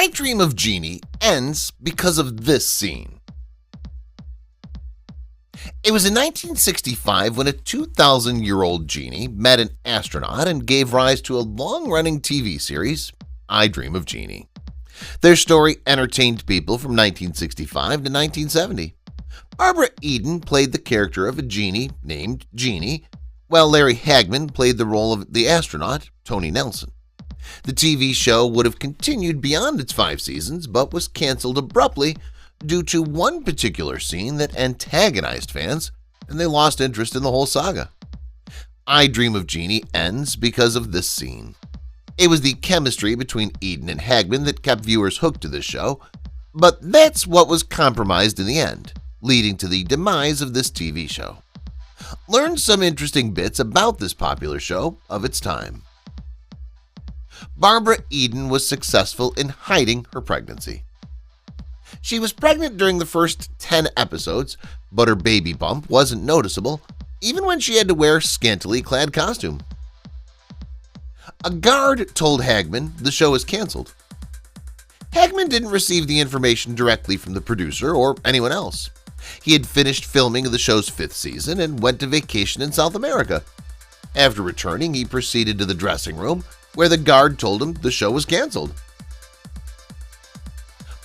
I Dream of Jeannie ends because of this scene. It was in 1965 when a 2,000-year-old Jeannie met an astronaut and gave rise to a long-running TV series, I Dream of Jeannie. Their story entertained people from 1965 to 1970. Barbara Eden played the character of a genie named Jeannie, while Larry Hagman played the role of the astronaut, Tony Nelson. The TV show would have continued beyond its 5 seasons, but was canceled abruptly due to one particular scene that antagonized fans, and they lost interest in the whole saga. I Dream of Jeannie ends because of this scene. It was the chemistry between Eden and Hagman that kept viewers hooked to this show, but that's what was compromised in the end, leading to the demise of this TV show. Learn some interesting bits about this popular show of its time. Barbara Eden was successful in hiding her pregnancy. She was pregnant during the first 10 episodes, but her baby bump wasn't noticeable, even when she had to wear a scantily clad costume. A guard told Hagman the show is canceled. Hagman didn't receive the information directly from the producer or anyone else. He had finished filming the show's 5th season and went to vacation in South America. After returning, he proceeded to the dressing room, where the guard told him the show was canceled.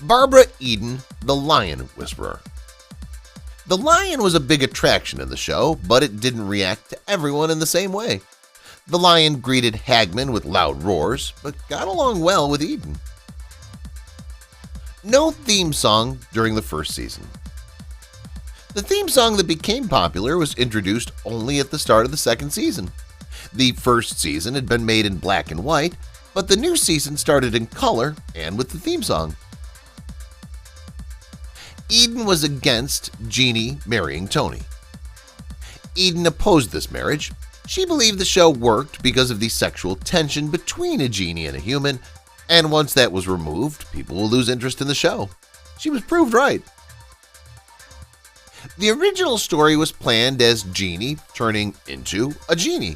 Barbara Eden, the Lion Whisperer. The lion was a big attraction in the show, but it didn't react to everyone in the same way. The lion greeted Hagman with loud roars, but got along well with Eden. No theme song during the first season. The theme song that became popular was introduced only at the start of the 2nd season. The first season had been made in black and white, but the new season started in color and with the theme song. Eden was against Jeannie marrying Tony. Eden opposed this marriage. She believed the show worked because of the sexual tension between a genie and a human, and once that was removed, people will lose interest in the show. She was proved right. The original story was planned as Jeannie turning into a genie.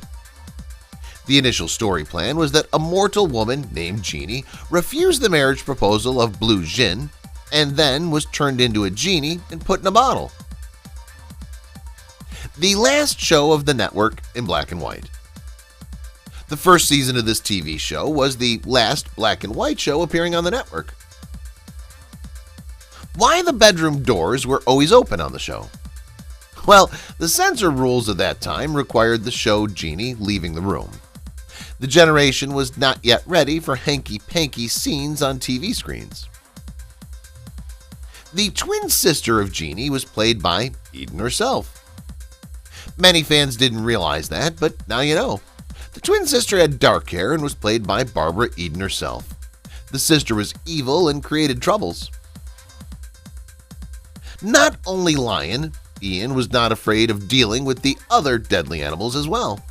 The initial story plan was that a mortal woman named Jeannie refused the marriage proposal of Blue Jin and then was turned into a genie and put in a bottle. The last show of the network in black and white. The first season of this TV show was the last black and white show appearing on the network. Why the bedroom doors were always open on the show? Well, the censor rules of that time required the show Jeannie leaving the room. The generation was not yet ready for hanky-panky scenes on TV screens. The twin sister of Jeannie was played by Eden herself. Many fans didn't realize that, but now you know. The twin sister had dark hair and was played by Barbara Eden herself. The sister was evil and created troubles. Not only Lion, Ian was not afraid of dealing with the other deadly animals as well.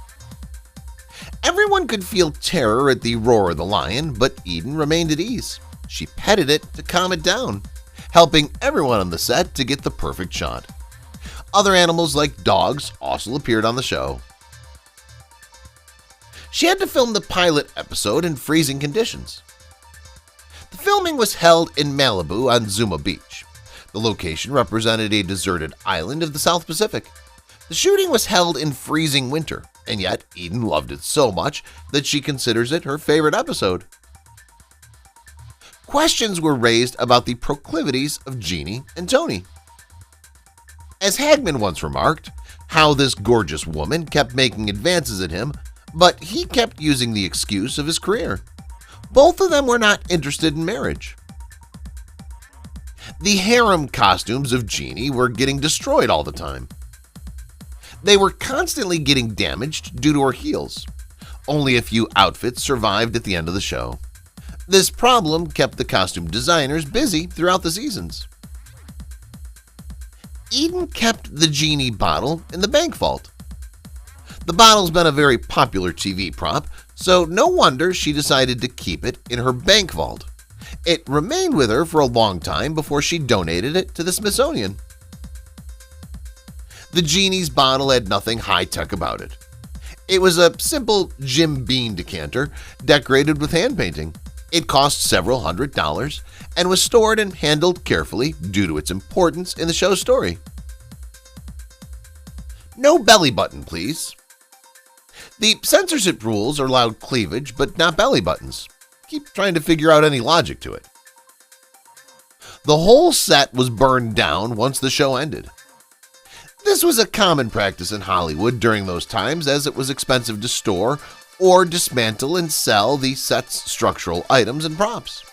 Everyone could feel terror at the roar of the lion, but Eden remained at ease. She petted it to calm it down, helping everyone on the set to get the perfect shot. Other animals like dogs also appeared on the show. She had to film the pilot episode in freezing conditions. The filming was held in Malibu on Zuma Beach. The location represented a deserted island of the South Pacific. The shooting was held in freezing winter, and yet Eden loved it so much that she considers it her favorite episode. Questions were raised about the proclivities of Jeannie and Tony. As Hagman once remarked, how this gorgeous woman kept making advances at him, but he kept using the excuse of his career. Both of them were not interested in marriage. The harem costumes of Jeannie were getting destroyed all the time. They were constantly getting damaged due to her heels. Only a few outfits survived at the end of the show. This problem kept the costume designers busy throughout the seasons. Eden kept the genie bottle in the bank vault. The bottle's been a very popular TV prop, so no wonder she decided to keep it in her bank vault. It remained with her for a long time before she donated it to the Smithsonian. The genie's bottle had nothing high-tech about it. It was a simple Jim Beam decanter decorated with hand painting. It cost several $100s and was stored and handled carefully due to its importance in the show's story. No belly button, please. The censorship rules allowed cleavage but not belly buttons. Keep trying to figure out any logic to it. The whole set was burned down once the show ended. This was a common practice in Hollywood during those times, as it was expensive to store or dismantle and sell the set's structural items and props.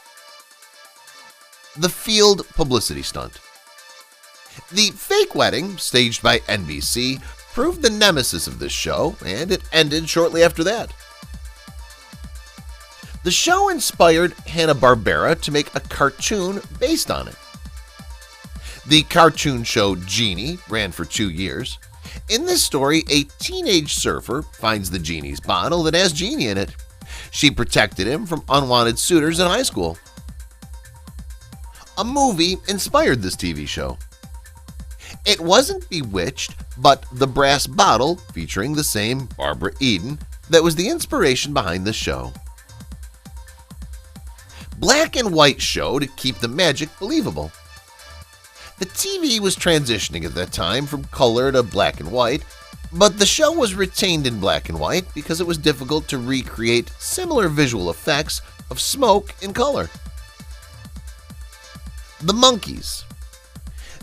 The field publicity stunt. The fake wedding, staged by NBC, proved the nemesis of this show, and it ended shortly after that. The show inspired Hanna-Barbera to make a cartoon based on it. The cartoon show Jeannie ran for 2 years. In this story, a teenage surfer finds the Genie's bottle that has Jeannie in it. She protected him from unwanted suitors in high school. A movie inspired this TV show. It wasn't Bewitched, but The Brass Bottle, featuring the same Barbara Eden, that was the inspiration behind the show. Black and white show to keep the magic believable. The TV was transitioning at that time from color to black and white, but the show was retained in black and white because it was difficult to recreate similar visual effects of smoke in color. The Monkees.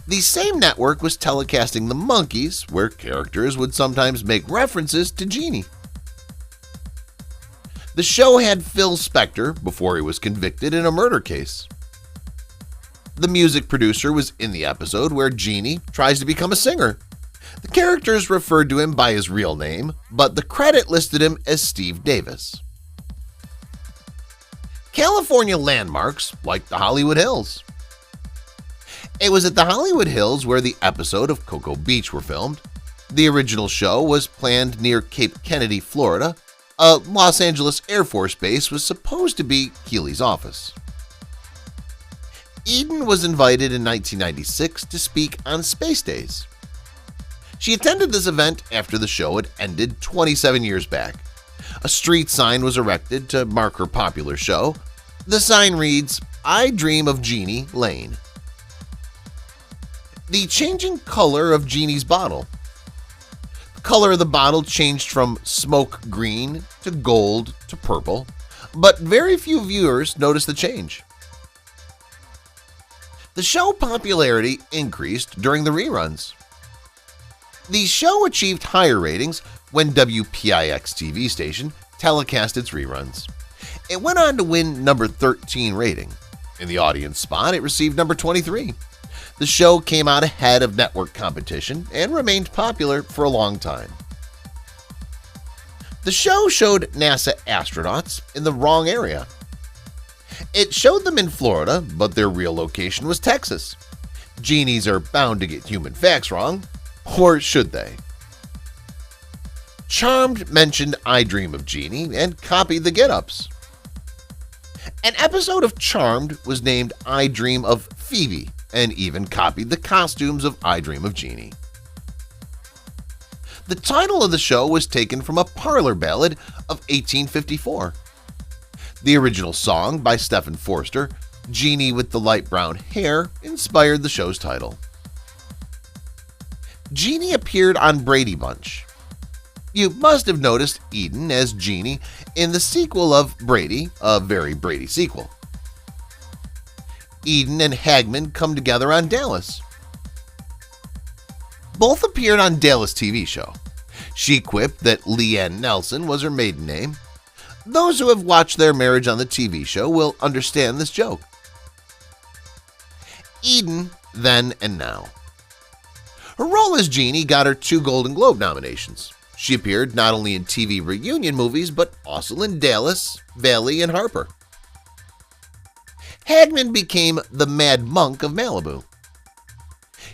The same network was telecasting The Monkees, where characters would sometimes make references to Jeannie. The show had Phil Spector before he was convicted in a murder case. The music producer was in the episode where Jeannie tries to become a singer. The characters referred to him by his real name, but the credit listed him as Steve Davis. California landmarks like the Hollywood Hills. It was at the Hollywood Hills where the episode of Cocoa Beach were filmed. The original show was planned near Cape Kennedy, Florida. A Los Angeles Air Force Base was supposed to be Keeley's office. Eden was invited in 1996 to speak on Space Days. She attended this event after the show had ended 27 years back. A street sign was erected to mark her popular show. The sign reads, "I Dream of Jeannie Lane." The changing color of Jeannie's bottle. The color of the bottle changed from smoke green to gold to purple, but very few viewers noticed the change. The show popularity increased during the reruns. The show achieved higher ratings when WPIX TV station telecast its reruns. It went on to win number 13 rating. In the audience spot, it received number 23. The show came out ahead of network competition and remained popular for a long time. The show showed NASA astronauts in the wrong area. It showed them in Florida, but their real location was Texas. Genies are bound to get human facts wrong, or should they? Charmed mentioned I Dream of Jeannie and copied the get-ups. An episode of Charmed was named I Dream of Phoebe and even copied the costumes of I Dream of Jeannie. The title of the show was taken from a parlor ballad of 1854. The original song by Stephen Forster, Jeannie with the Light Brown Hair, inspired the show's title. Jeannie appeared on Brady Bunch. You must have noticed Eden as Jeannie in the sequel of Brady, a very Brady sequel. Eden and Hagman come together on Dallas. Both appeared on Dallas TV show. She quipped that Leanne Nelson was her maiden name. Those who have watched their marriage on the TV show will understand this joke. Eden, then and now. Her role as Jeannie got her 2 Golden Globe nominations. She appeared not only in TV reunion movies, but also in Dallas, Valley, and Harper. Hagman became the Mad Monk of Malibu.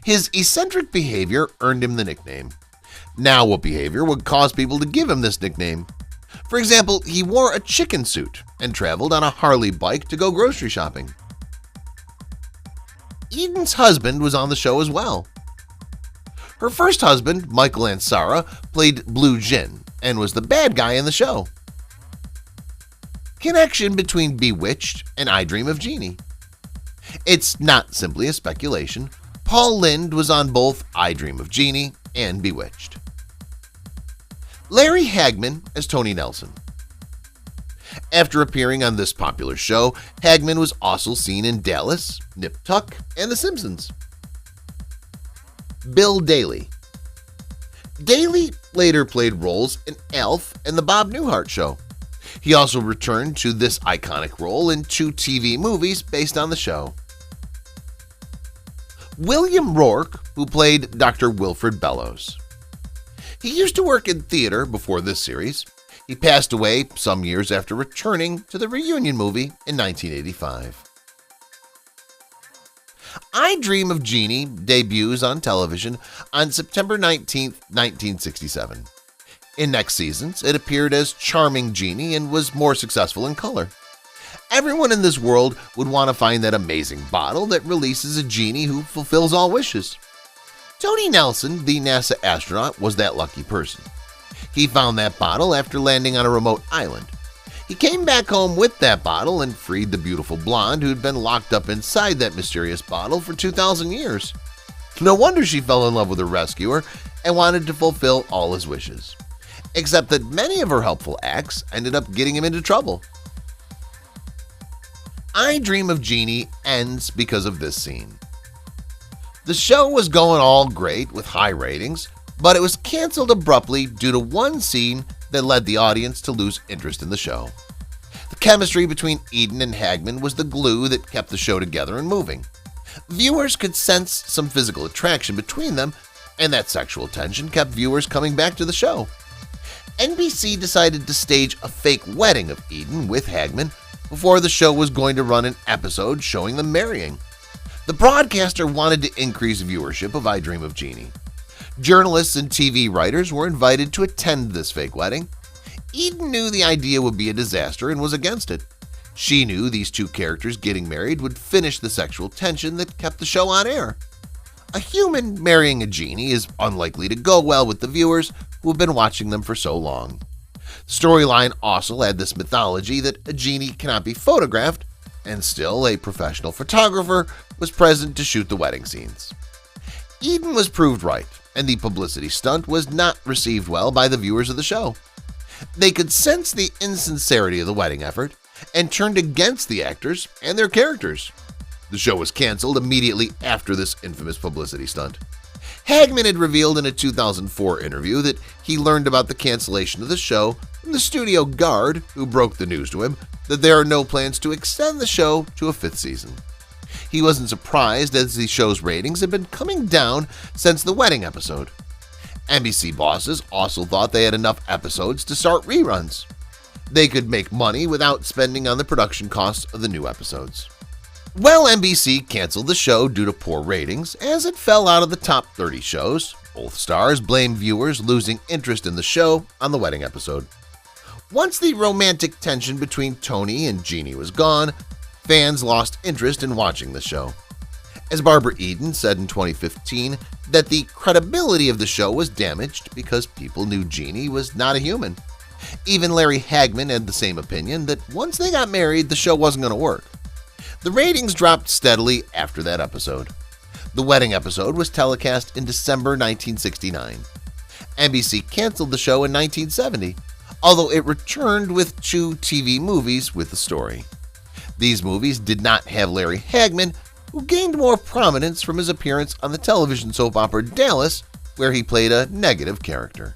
His eccentric behavior earned him the nickname. Now what behavior would cause people to give him this nickname? For example, he wore a chicken suit and traveled on a Harley bike to go grocery shopping. Eden's husband was on the show as well. Her first husband, Michael Ansara, played Blue Jin and was the bad guy in the show. connection between Bewitched and I Dream of Jeannie. It's not simply a speculation. Paul Lynde was on both I Dream of Jeannie and Bewitched. Larry Hagman as Tony Nelson. After appearing on this popular show, Hagman was also seen in Dallas, Nip Tuck, and The Simpsons. Bill Daly. Daly later played roles in Alf and The Bob Newhart Show. He also returned to this iconic role in 2 TV movies based on the show. William Rourke, who played Dr. Wilfred Bellows. He used to work in theater before this series. He passed away some years after returning to the reunion movie in 1985. I Dream of Jeannie debuts on television on September 19, 1967. In next seasons, it appeared as Charming Jeannie and was more successful in color. Everyone in this world would want to find that amazing bottle that releases a genie who fulfills all wishes. Tony Nelson, the NASA astronaut, was that lucky person. He found that bottle after landing on a remote island. He came back home with that bottle and freed the beautiful blonde who'd been locked up inside that mysterious bottle for 2,000 years. No wonder she fell in love with her rescuer and wanted to fulfill all his wishes. Except that many of her helpful acts ended up getting him into trouble. I Dream of Jeannie ends because of this scene. The show was going all great with high ratings, but it was canceled abruptly due to one scene that led the audience to lose interest in the show. The chemistry between Eden and Hagman was the glue that kept the show together and moving. Viewers could sense some physical attraction between them, and that sexual tension kept viewers coming back to the show. NBC decided to stage a fake wedding of Eden with Hagman before the show was going to run an episode showing them marrying. The broadcaster wanted to increase viewership of I Dream of Jeannie. Journalists and TV writers were invited to attend this fake wedding. Eden knew the idea would be a disaster and was against it. She knew these 2 characters getting married would finish the sexual tension that kept the show on air. A human marrying a genie is unlikely to go well with the viewers who have been watching them for so long. The storyline also had this mythology that a genie cannot be photographed, and still a professional photographer was present to shoot the wedding scenes. Eden was proved right, and the publicity stunt was not received well by the viewers of the show. They could sense the insincerity of the wedding effort and turned against the actors and their characters. The show was canceled immediately after this infamous publicity stunt. Hagman had revealed in a 2004 interview that he learned about the cancellation of the show from the studio guard who broke the news to him that there are no plans to extend the show to a 5th season. He wasn't surprised as the show's ratings had been coming down since the wedding episode. NBC bosses also thought they had enough episodes to start reruns. They could make money without spending on the production costs of the new episodes. Well, NBC canceled the show due to poor ratings as it fell out of the top 30 shows. Both stars blamed viewers losing interest in the show on the wedding episode. Once the romantic tension between Tony and Jeannie was gone, fans lost interest in watching the show. As Barbara Eden said in 2015 that the credibility of the show was damaged because people knew Jeannie was not a human. Even Larry Hagman had the same opinion that once they got married, the show wasn't going to work. The ratings dropped steadily after that episode. The wedding episode was telecast in December 1969. NBC canceled the show in 1970, although it returned with 2 TV movies with the story. These movies did not have Larry Hagman, who gained more prominence from his appearance on the television soap opera Dallas, where he played a negative character.